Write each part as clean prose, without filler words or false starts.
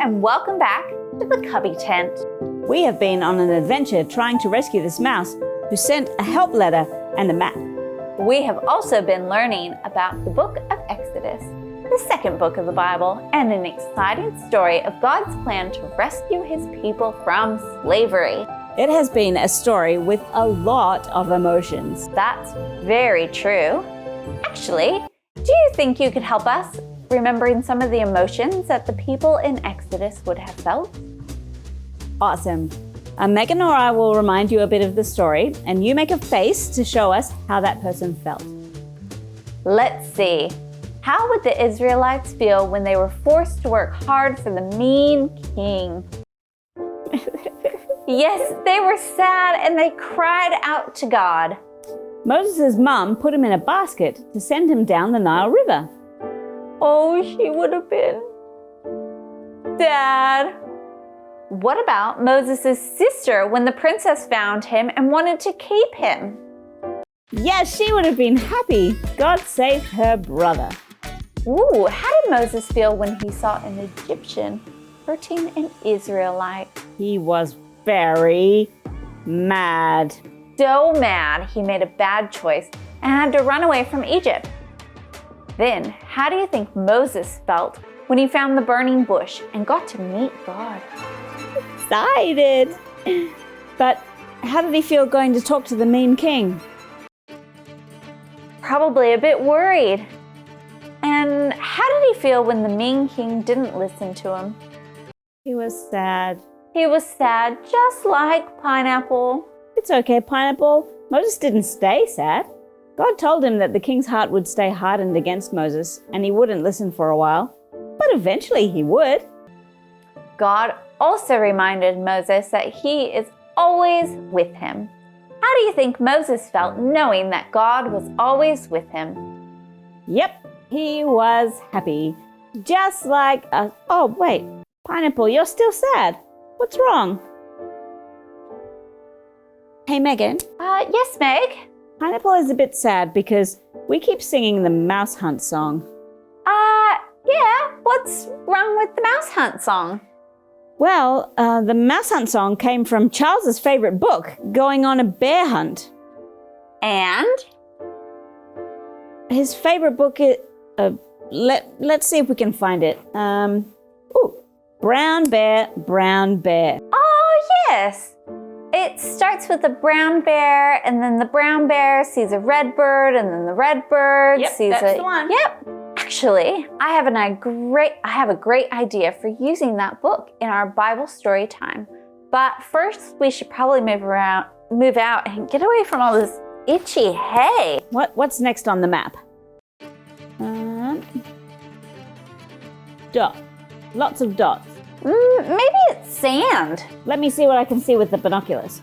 and welcome back to the Cubby tent. We have been on an adventure trying to rescue this mouse who sent a help letter and a map. We have also been learning about the book of Exodus, the second book of the Bible, and an exciting story of God's plan to rescue his people from slavery. It has been a story with a lot of emotions. That's very true. Actually, do you think you could help us remembering some of the emotions that the people in Exodus would have felt? Awesome. Megan or I will remind you a bit of the story, and you make a face to show us how that person felt. Let's see. How would the Israelites feel when they were forced to work hard for the mean king? Yes, they were sad and they cried out to God. Moses' mum put him in a basket to send him down the Nile River. Oh, she would have been sad. What about Moses' sister when the princess found him and wanted to keep him? Yes, she would have been happy. God saved her brother. Ooh, how did Moses feel when he saw an Egyptian hurting an Israelite? He was very mad. So mad he made a bad choice and had to run away from Egypt. Then, how do you think Moses felt when he found the burning bush and got to meet God? Excited. But how did he feel going to talk to the mean king? Probably a bit worried. And how did he feel when the mean king didn't listen to him? He was sad. He was sad, just like Pineapple. It's okay, Pineapple. Moses didn't stay sad. God told him that the king's heart would stay hardened against Moses and he wouldn't listen for a while. But eventually he would. God also reminded Moses that he is always with him. How do you think Moses felt knowing that God was always with him? Yep, he was happy. Just like us. Oh, wait. Pineapple, you're still sad. What's wrong? Hey, Megan. Yes, Meg? Pineapple is a bit sad because we keep singing the Mouse Hunt song. Yeah. What's wrong with the Mouse Hunt song? Well, the Mouse Hunt song came from Charles's favorite book, Going on a Bear Hunt. And? His favorite book is... let's see if we can find it. Brown Bear, Brown Bear. Oh, yes. It starts with a brown bear, and then the brown bear sees a red bird, and then the red bird sees that's the one. Yep. Actually, I have a great idea for using that book in our Bible story time. But first, we should probably move out and get away from all this itchy hay. What's next on the map? Dot. Lots of dots. Maybe it's sand. Let me see what I can see with the binoculars.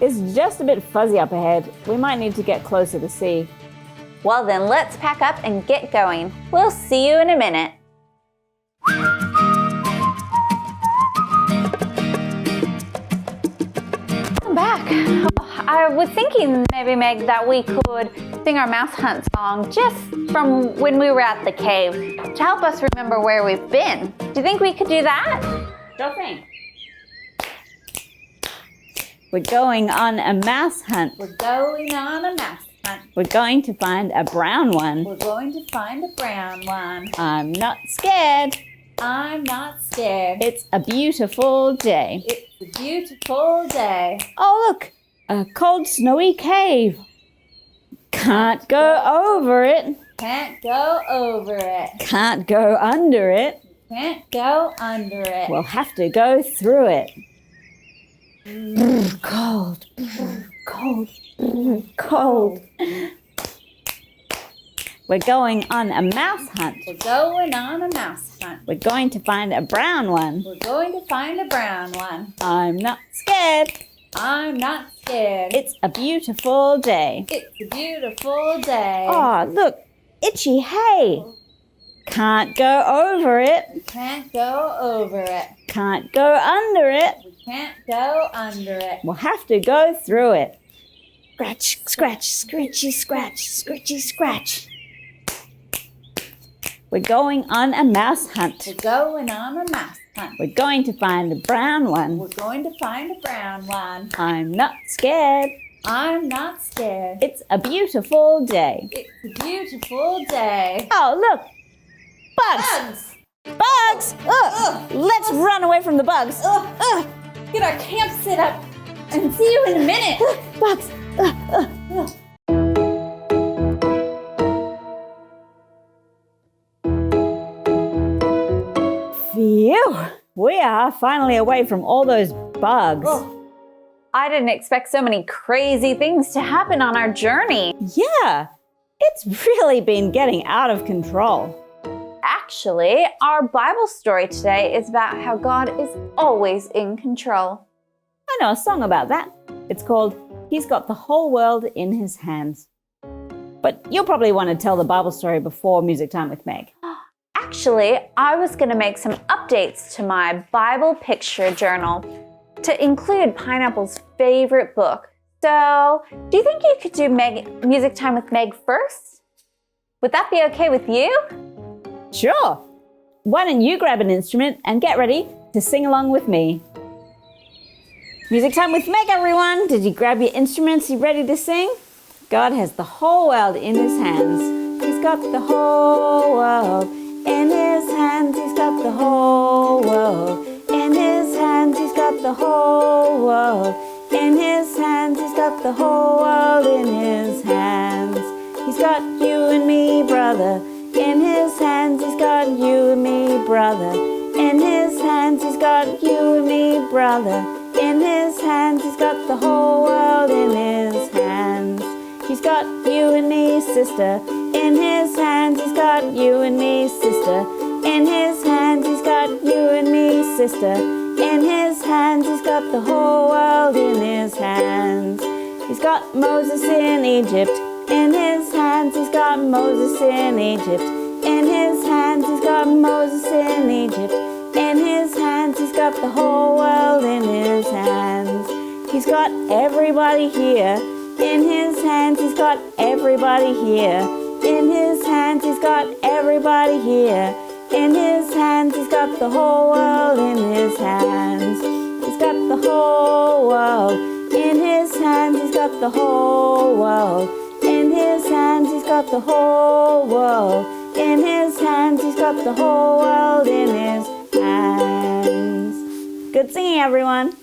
It's just a bit fuzzy up ahead. We might need to get closer to see. Well, then let's pack up and get going. We'll see you in a minute. Welcome back. I was thinking maybe, Meg, that we could sing our Mouse Hunt song just from when we were at the cave to help us remember where we've been. Do you think we could do that? Sure thing. We're going on a mouse hunt. We're going on a mouse hunt. We're going to find a brown one. We're going to find a brown one. I'm not scared. I'm not scared. It's a beautiful day. It's a beautiful day. Oh, look, a cold, snowy cave. Can't go over it. Can't go over it. Can't go under it. Can't go under it. We'll have to go through it. Cold, cold, cold. We're going on a mouse hunt. We're going on a mouse hunt. We're going to find a brown one. We're going to find a brown one. I'm not scared. I'm not scared. It's a beautiful day. It's a beautiful day. Oh, look, itchy hay. Can't go over it. Can't go over it. Can't go under it. We can't go under it. We'll have to go through it. Scratch, scratch, scritchy, scratch, scritchy, scratch. We're going on a mouse hunt. We're going on a mouse hunt. We're going to find a brown one. We're going to find a brown one. I'm not scared. I'm not scared. It's a beautiful day. It's a beautiful day. Oh, look! Bugs! Bugs! Ugh. Let's run away from the bugs. Ugh. Get our camp set up and see you in a minute. Bugs! Phew! We are finally away from all those bugs. I didn't expect so many crazy things to happen on our journey. Yeah, it's really been getting out of control. Actually, our Bible story today is about how God is always in control. I know a song about that. It's called He's Got the Whole World in His Hands. But you'll probably want to tell the Bible story before Music Time with Meg. Actually, I was going to make some updates to my Bible picture journal to include Pineapple's favorite book. So, do you think you could do Music Time with Meg first? Would that be okay with you? Sure. Why don't you grab an instrument and get ready to sing along with me? Music Time with Meg, everyone. Did you grab your instruments? You ready to sing? God has the whole world in His hands. He's got the whole world in His hands. He's got the whole world in His hands. He's got the whole world in His hands. He's got the whole world in His hands. He's got you and me, brother, in His hands. He's got you and me, brother, in His hands. He's got you and me, brother, in His hands. He's got the whole world in His hands. He's got you and me, sister, in His hands. He's got you and me, sister, in His hands. He's got you and me, sister, in His hands. He's got the whole world in His hands. He's got Moses in Egypt, in His hands. He's got Moses in Egypt, in His hands. He's got Moses in Egypt, in His hands. He's got the whole world in His hands. He's got everybody here in His hands. He's got everybody here in His hands. He's got everybody here in His hands. He's got the whole world in His hands. He's got the whole world in His hands. He's got the whole world in His hands. He's got the whole world in His hands. He's got the whole world in His hands. Good singing, everyone.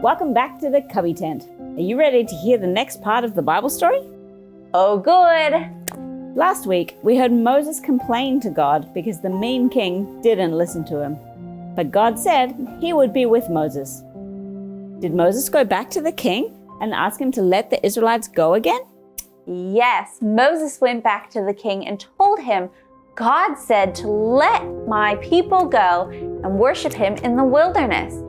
Welcome back to the Cubby tent. Are you ready to hear the next part of the Bible story? Oh, good. Last week, we heard Moses complain to God because the mean king didn't listen to him. But God said He would be with Moses. Did Moses go back to the king and ask him to let the Israelites go again? Yes, Moses went back to the king and told him God said to let my people go and worship Him in the wilderness.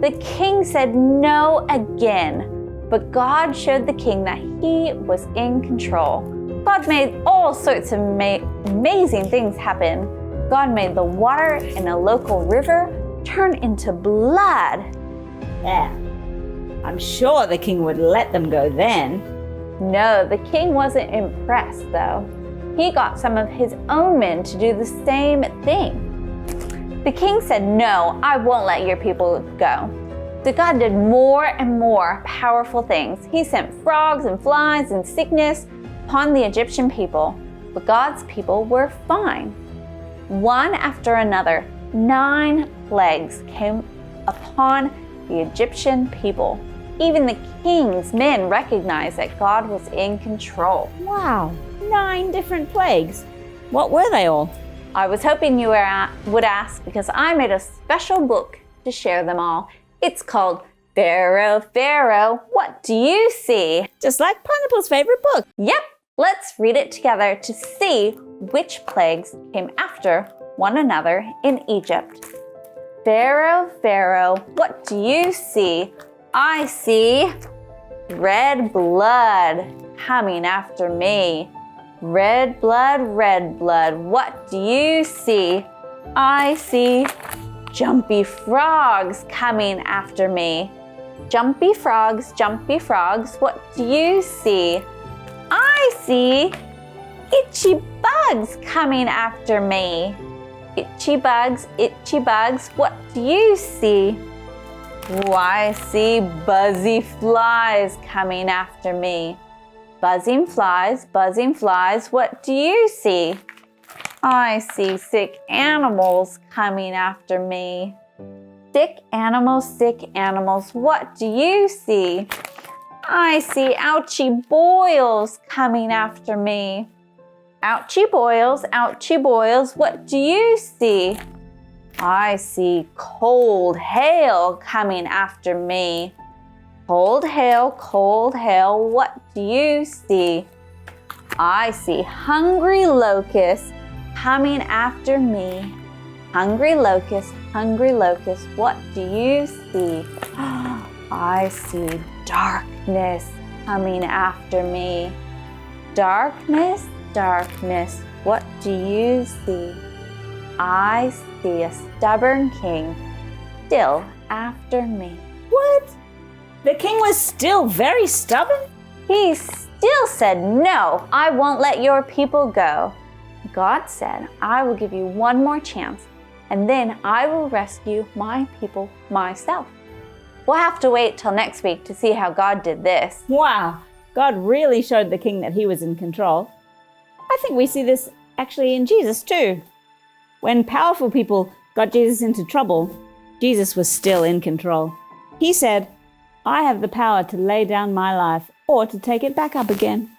The king said no again, but God showed the king that He was in control. God made all sorts of amazing things happen. God made the water in a local river turn into blood. Yeah, I'm sure the king would let them go then. No, the king wasn't impressed though. He got some of his own men to do the same thing. The king said, "No, I won't let your people go." But God did more and more powerful things. He sent frogs and flies and sickness upon the Egyptian people, but God's people were fine. One after another, 9 plagues came upon the Egyptian people. Even the king's men recognized that God was in control. Wow, 9 different plagues. What were they all? I was hoping you would ask because I made a special book to share them all. It's called Pharaoh, Pharaoh, What Do You See? Just like Pineapple's favorite book. Yep, let's read it together to see which plagues came after one another in Egypt. Pharaoh, Pharaoh, what do you see? I see red blood coming after me. Red blood, what do you see? I see jumpy frogs coming after me. Jumpy frogs, what do you see? I see itchy bugs coming after me. Itchy bugs, what do you see? Oh, I see buzzy flies coming after me. Buzzing flies, what do you see? I see sick animals coming after me. Sick animals, what do you see? I see ouchy boils coming after me. Ouchy boils, what do you see? I see cold hail coming after me. Cold hail, what do you see? I see hungry locusts coming after me. Hungry locust, what do you see? I see darkness coming after me. Darkness, what do you see? I see a stubborn king still after me. What? The king was still very stubborn? He still said, no, I won't let your people go. God said, I will give you one more chance, and then I will rescue my people myself. We'll have to wait till next week to see how God did this. Wow, God really showed the king that he was in control. I think we see this actually in Jesus too. When powerful people got Jesus into trouble, Jesus was still in control. He said, I have the power to lay down my life or to take it back up again.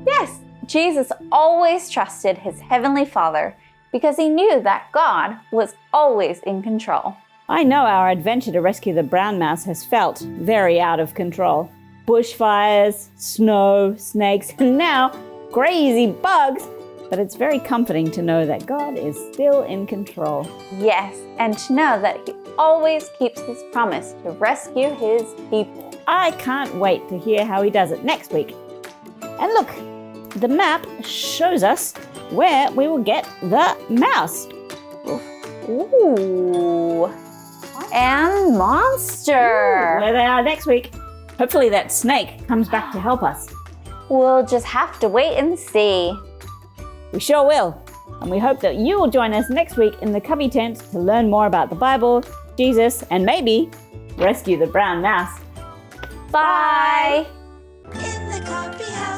Yes, Jesus always trusted his heavenly Father because he knew that God was always in control. I know our adventure to rescue the brown mouse has felt very out of control. Bushfires, snow, snakes, and now crazy bugs. But it's very comforting to know that God is still in control. Yes, and to know that he always keeps his promise to rescue his people. I can't wait to hear how he does it next week. And look, the map shows us where we will get the mouse. Ooh. And monster. Where they are next week. Hopefully that snake comes back to help us. We'll just have to wait and see. We sure will. And we hope that you will join us next week in the Cubby tent to learn more about the Bible, Jesus, and maybe rescue the brown mouse. Bye. In the Cubby house.